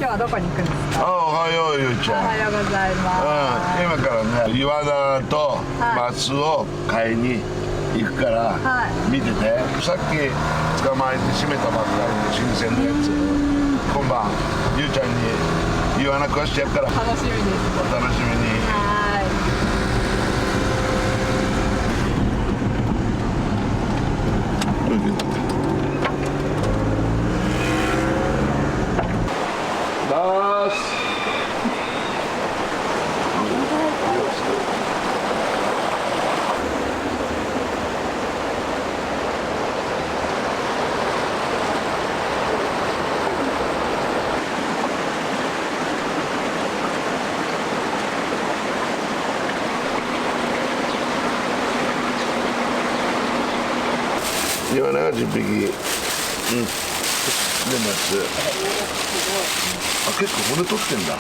今日はどこに行くんですか？おはよう、ゆうちゃん。おはようございます。今からね、岩田と松を買いに行くから、見てて。さっき捕まえて締めたばっかりの新鮮なやつ。今晩、ゆうちゃんに岩菜食わしてやるから。楽しみです。お楽しみに。岩菜が10匹、で松、結構骨取ってんだ。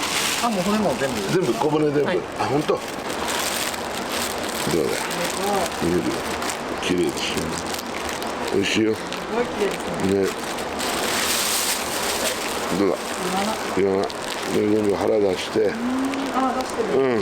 もう骨も全部小骨全部、本当。どうだ、見えるよ、綺麗でしょ。美味しいよ。すごい綺麗ですね。どうだ、岩菜、全部腹出して。出してる。